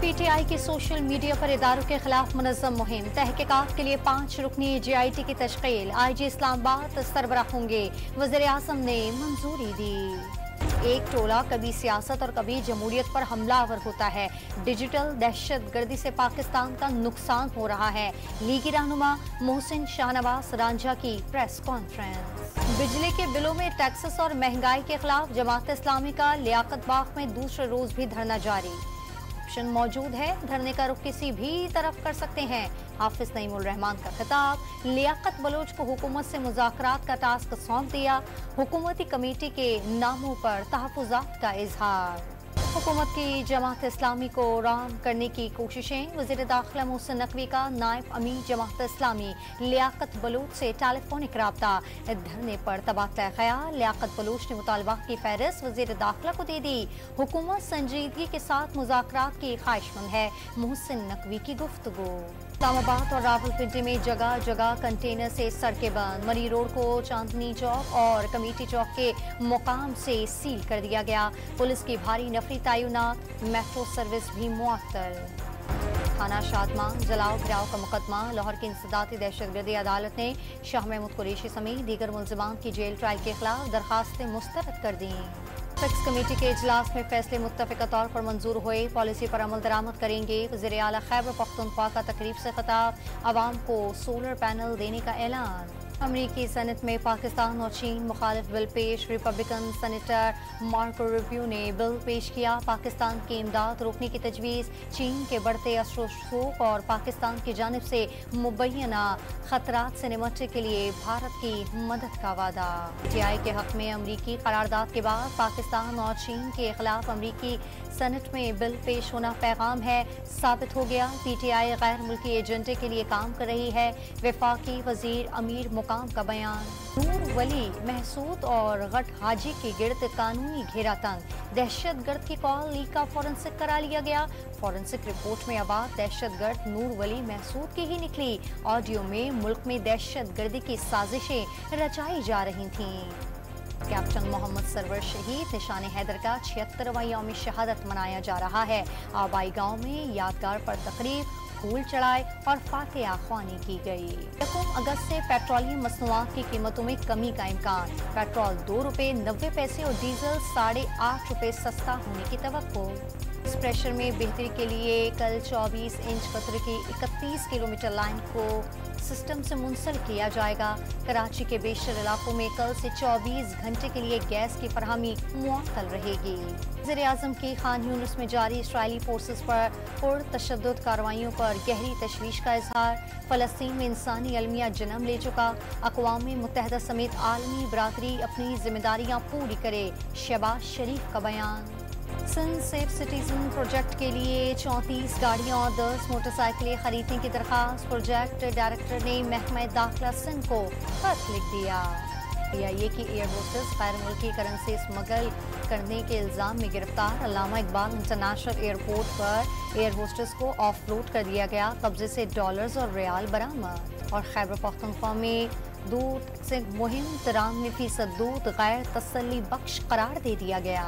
PTI की social media पर इदारों के खिलाफ मुनज़्ज़म मुहिम, तहकीकात के लिए 5 रुकनी JIT की तश्कील, IG इस्लामाबाद सरबराह होंगे, वज़ीर आज़म ने मंजूरी दी। एक टोला कभी सियासत और कभी जमहूरियत पर हमलावर होता है। डिजिटल दहशतगर्दी से पाकिस्तान का नुकसान हो रहा है। लीगी रहनुमा मोहसिन शाहनवाज रांझा की प्रेस कॉन्फ्रेंस। बिजली के बिलों में टैक्सेस और महंगाई के खिलाफ जमात इस्लामी का लियाकत बाग में दूसरे रोज भी धरना जारी। ऑप्शन मौजूद है, धरने का रुख किसी भी तरफ कर सकते हैं। हाफिज नईमुर रहमान का खिताब, लियाकत बलोच को हुकूमत से मुज़ाकरात का टास्क सौंप दिया। हुकूमती कमेटी के नामों पर तहफ़्फ़ुज़ात का इजहार। हुकूमत की जमात इस्लामी को राम करने की कोशिशें, वज़ीर दाखिला मोहसिन नकवी का नायब अमीर जमात इस्लामी लियाकत बलोच से टेलीफोनिक राब्ता। धरने पर तबादला ख्याल, लियाकत बलोच ने मुतालबात की फहरिस्त वज़ीर दाखिला को दे दी। हुकूमत संजीदगी के साथ मुज़ाकरात की ख्वाहिशमंद है, मोहसिन नकवी की गुफ्तगू। इस्लामाबाद और रावलपिंडी में जगह जगह कंटेनर से सड़कें बंद। मरी रोड को चांदनी चौक और कमेटी चौक के मुकाम से सील कर दिया गया। पुलिस की भारी नफरी तैनात, मेट्रो सर्विस भी मुअत्तल। थाना शादमां जलाओ गिराव का मुकदमा, लाहौर की इंसदादी दहशतगर्दी अदालत ने शाह महमूद कुरैशी समेत दीगर मुल्ज़िमान की जेल ट्रायल के खिलाफ दरखास्तें मुस्तरद कर दी। फिक्स कमेटी के इजलास में फैसले मुत्तफ़िक़ा तौर पर मंजूर हुए, पॉलिसी पर अमल दरामद करेंगे। वज़ीर आला खैबर पख्तूनख्वा का तकरीब से खिताब, अवाम को सोलर पैनल देने का ऐलान। अमरीकी सेनेट में पाकिस्तान और चीन मुखालिफ बिल पेश, रिपब्लिकन सेनेटर मार्को रूबियो ने बिल पेश किया। पाकिस्तान की इमदाद रोकने की तजवीज़, चीन के बढ़ते असर रसूख और पाकिस्तान की जानिब से मुबैना खतरात से निपटने के लिए भारत की मदद का वादा। PTI के हक में अमरीकी करारदाद के बाद पाकिस्तान और चीन के खिलाफ अमरीकी सेनेट में बिल पेश होना पैगाम है साबित हो गया। PTI गैर मुल्की एजेंडे के लिए काम कर रही है। वफाकी वजीर अमीर मुकाम का बयान। नूर वली, महसूद और गट हाजी के गिर्द कानूनी घेरा तंग, दहशतगर्द की कॉल लीक का फॉरेंसिक करा लिया गया। फॉरेंसिक रिपोर्ट में आबाद दहशतगर्द नूर वली महसूद की ही निकली। ऑडियो में मुल्क में दहशतगर्दी की साजिशें रचाई जा रही थीं। कैप्टन मोहम्मद सरवर शहीद, निशान हैदर का 76वां यौम शहादत मनाया जा रहा है। आबाई गांव में यादगार पर तकरीब, फूल चढ़ाए और फातिहा ख्वानी की गई। 1 अगस्त से पेट्रोलियम मसनूआत की कीमतों में कमी का इम्कान। पेट्रोल 2 रुपये 90 पैसे और डीजल 8.5 रुपये सस्ता होने की तवक्को। इस प्रेशर में बेहतरी के लिए कल 24 इंच कतर की 31 किलोमीटर लाइन को सिस्टम से मुंसलिक किया जाएगा। कराची के बेशतर इलाकों में कल से 24 घंटे के लिए गैस की फरहमी मुअत्तल रहेगी। वज़ीर आज़म की खान यूनिस में जारी इसराइली फोर्सेस पर पुरतशद्दुद कार्रवाइयों पर गहरी तशवीश का इजहार। फ़लस्तीन में इंसानी अलमिया जन्म ले चुका, अक़वाम मुत्तहिदा समेत आलमी बरादरी अपनी जिम्मेदारियाँ पूरी करे, शहबाज शरीफ का बयान। सिंध सेफ सिटीजन प्रोजेक्ट के लिए 34 गाड़ियाँ और 10 मोटरसाइकिलें खरीदने की दरख्वास्त। प्रोजेक्ट डायरेक्टर ने महकमा दाखिला सिंध को खत लिख दिया। PIA की एयर होस्टेस गैर मुल्की करेंसी स्मगल करने के इल्ज़ाम में गिरफ्तार। अल्लामा इकबाल इंटरनेशनल एयरपोर्ट पर एयर होस्टेस को ऑफ लोड कर दिया गया। कब्जे से डॉलर्स और रियाल बरामद। और खैबर पख्तूनख्वा में दूध से मुहिम 93% दूध गैर तसल्ली बख्श करार दे दिया गया।